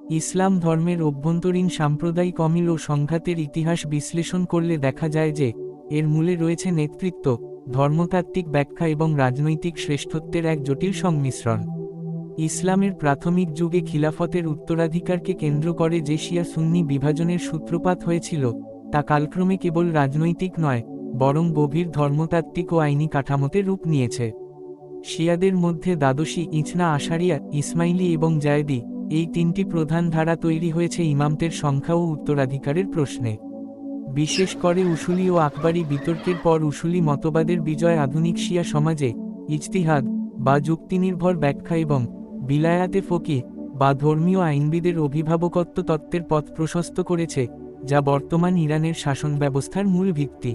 ইসলাম ধর্মের অভ্যন্তরীণ সাম্প্রদায়িক অমিল ও সংঘাতের ইতিহাস বিশ্লেষণ করলে দেখা যায় যে এর মূলে রয়েছে নেতৃত্ব, ধর্মতাত্ত্বিক ব্যাখ্যা এবং রাজনৈতিক শ্রেষ্ঠত্বের এক জটিল সংমিশ্রণ। ইসলামের প্রাথমিক যুগে খিলাফতের উত্তরাধিকারকে কেন্দ্র করে যে শিয়া সুন্নি বিভাজনের সূত্রপাত হয়েছিল, তা কালক্রমে কেবল রাজনৈতিক নয়, বরং গভীর ধর্মতাত্ত্বিক ও আইনি কাঠামোতে রূপ নিয়েছে। শিয়াদের মধ্যে দ্বাদশী, ইছনা আশারিয়া, ইসমাইলি এবং জায়দি, এই তিনটি প্রধান ধারা তৈরি হয়েছে ইমামতের সংখ্যা ও উত্তরাধিকারের প্রশ্নে। বিশেষ করে উসুলি ও আকবরী বিতর্কের পর উসুলি মতবাদের বিজয় আধুনিক শিয়া সমাজে ইজতিহাদ বা যুক্তিনির্ভর ব্যাখ্যা এবং বিলায়াতে ফকিহ বা ধর্মীয় আইনবিদের অভিভাবকত্ব তত্ত্বের পথ প্রশস্ত করেছে, যা বর্তমান ইরানের শাসন ব্যবস্থার মূল ভিত্তি।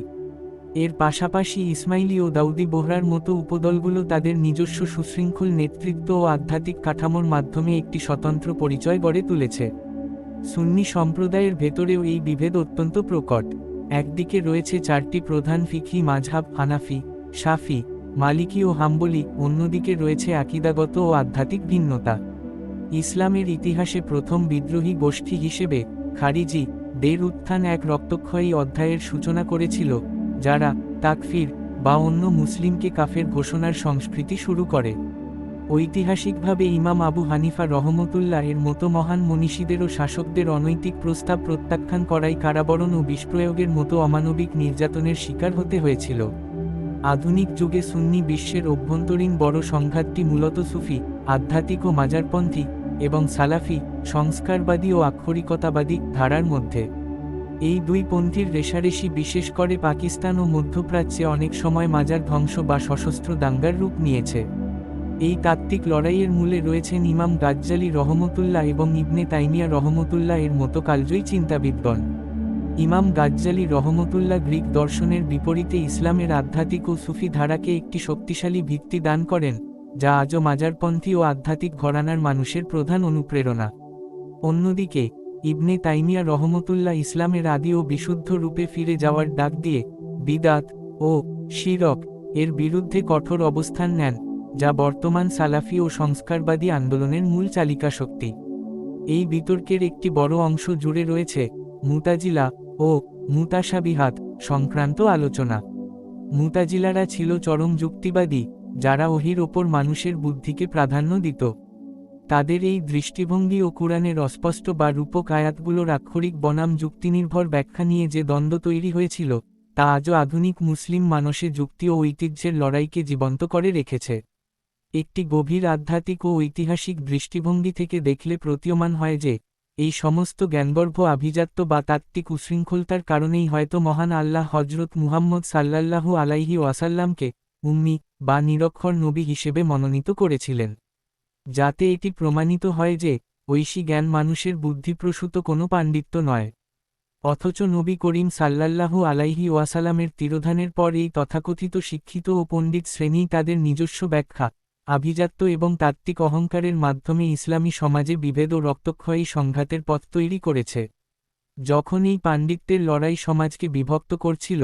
এর পাশাপাশি ইসমাইলি ও দাউদি বোহরার মতো উপদলগুলো তাদের নিজস্ব সুশৃঙ্খল নেতৃত্ব ও আধ্যাত্মিক কাঠামোর মাধ্যমে একটি স্বতন্ত্র পরিচয় গড়ে তুলেছে। সুন্নি সম্প্রদায়ের ভেতরেও এই বিভেদ অত্যন্ত প্রকট। একদিকে রয়েছে চারটি প্রধান ফিকহি মাযহাব হানাফি, শাফি, মালিকি ও হাম্বলি, অন্যদিকে রয়েছে আকীদাগত ও আধ্যাত্মিক ভিন্নতা। ইসলামের ইতিহাসে প্রথম বিদ্রোহী গোষ্ঠী হিসেবে খারিজি দের উত্থান এক রক্তক্ষয়ী অধ্যায়ের সূচনা করেছিল, যারা তাকফির বা অন্য মুসলিমকে কাফের ঘোষণার সংস্কৃতি শুরু করে। ঐতিহাসিকভাবে ইমাম আবু হানিফা রহমতুল্লাহ এর মতো মহান মনীষীদের ও শাসকদের অনৈতিক প্রস্তাব প্রত্যাখ্যান করাই কারাবরণ ও বিষপ্রয়োগের মতো অমানবিক নির্যাতনের শিকার হতে হয়েছিল। আধুনিক যুগে সুন্নি বিশ্বের অভ্যন্তরীণ বড় সংঘাতটি মূলত সুফি, আধ্যাত্মিক ও মাজারপন্থী, এবং সালাফি, সংস্কারবাদী ও আক্ষরিকতাবাদী ধারার মধ্যে। এই দুই পন্থীর রেষারেষি বিশেষ করে পাকিস্তান ও মধ্যপ্রাচ্যে অনেক সময় মাজার ধ্বংস বা সশস্ত্র দাঙ্গার রূপ নিয়েছে। এই তাত্ত্বিক লড়াইয়ের মূলে রয়েছেন ইমাম গাজ্জালি রহমতুল্লাহ এবং ইবনে তাইমিয়া রহমতুল্লাহ এর মতো কালজয়ী চিন্তাবিদগণ। ইমাম গাজ্জালি রহমতুল্লাহ গ্রিক দর্শনের বিপরীতে ইসলামের আধ্যাত্মিক ও সুফি ধারাকে একটি শক্তিশালী ভিত্তি দান করেন, যা আজও মাজারপন্থী ও আধ্যাত্মিক ঘরানার মানুষের প্রধান অনুপ্রেরণা। অন্যদিকে ইবনে তাইমিয়া রহমতুল্লাহ ইসলামের আদি ও বিশুদ্ধ রূপে ফিরে যাওয়ার ডাক দিয়ে বিদাত ও শিরক এর বিরুদ্ধে কঠোর অবস্থান নেন, যা বর্তমান সালাফি ও সংস্কারবাদী আন্দোলনের মূল চালিকা শক্তি। এই বিতর্কের একটি বড় অংশ জুড়ে রয়েছে মুতাজিলা ও মুতাশাবিহাত সংক্রান্ত আলোচনা। মুতাজিলারা ছিল চরম যুক্তিবাদী, যারা ওহীর ওপর মানুষের বুদ্ধিকে প্রাধান্য দিত। তাদের এই দৃষ্টিভঙ্গি ও কুরআনের অস্পষ্ট বা রূপক আয়াতগুলোর আক্ষরিক বনাম যুক্তিনির্ভর ব্যাখ্যা নিয়ে যে দ্বন্দ্ব তৈরি হয়েছিল, তা আজও আধুনিক মুসলিম মানসে যুক্তি ও ঐতিহ্যের লড়াইকে জীবন্ত করে রেখেছে। একটি গভীর আধ্যাত্মিক ও ঐতিহাসিক দৃষ্টিভঙ্গি থেকে দেখলে প্রতীয়মান হয় যে এই সমস্ত জ্ঞানগর্ভ আভিজাত্য বা তাত্ত্বিক উশৃঙ্খলতার কারণেই হয়তো মহান আল্লাহ হজরত মুহাম্মদ সাল্লাল্লাহু আলাইহি ওয়াসাল্লামকে উম্মি বা নিরক্ষর নবী হিসেবে মনোনীত করেছিলেন, যাতে এটি প্রমাণিত হয় যে ঐশী জ্ঞান মানুষের বুদ্ধিপ্রসূত কোনো পাণ্ডিত্য নয়। অথচ নবী করিম সাল্লাল্লাহু আলাইহি ওয়াসাল্লামের তিরোধানের পর এই তথাকথিত শিক্ষিত ও পণ্ডিত শ্রেণীই তাদের নিজস্ব ব্যাখ্যা, আভিজাত্য এবং তাত্ত্বিক অহংকারের মাধ্যমে ইসলামী সমাজে বিভেদ ও রক্তক্ষয়ী সংঘাতের পথ তৈরি করেছে। যখন এই পাণ্ডিত্যের লড়াই সমাজকে বিভক্ত করছিল,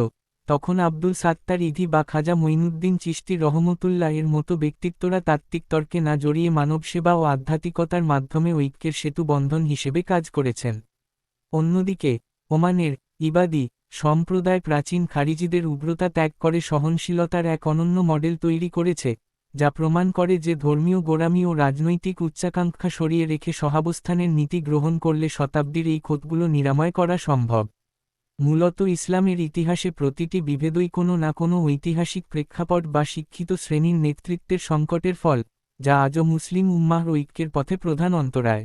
তখন আব্দুল সাত্তার ইধি বা খাজা মঈনুদ্দিন চিশতি রহমতুল্লাহ এর মতো ব্যক্তিত্বরা তাত্ত্বিক তর্কে না জড়িয়ে মানবসেবা ও আধ্যাত্মিকতার মাধ্যমে ঐক্যের সেতু বন্ধন হিসেবে কাজ করেছেন। অন্যদিকে ওমানের ইবাদি সম্প্রদায় প্রাচীন খারিজিদের উগ্রতা ত্যাগ করে সহনশীলতার এক অনন্য মডেল তৈরি করেছে, যা প্রমাণ করে যে ধর্মীয় গোঁড়ামি ও রাজনৈতিক উচ্চাকাঙ্ক্ষা সরিয়ে রেখে সহাবস্থানের নীতি গ্রহণ করলে শতাব্দীর এই ক্ষতগুলো নিরাময় করা সম্ভব। মূলত ইসলামের ইতিহাসে প্রতিটি বিভেদই কোনো না কোনো ঐতিহাসিক প্রেক্ষাপট বা শিক্ষিত শ্রেণীর নেতৃত্বের সংকটের ফল, যা আজও মুসলিম উম্মাহর ঐক্যের পথে প্রধান অন্তরায়।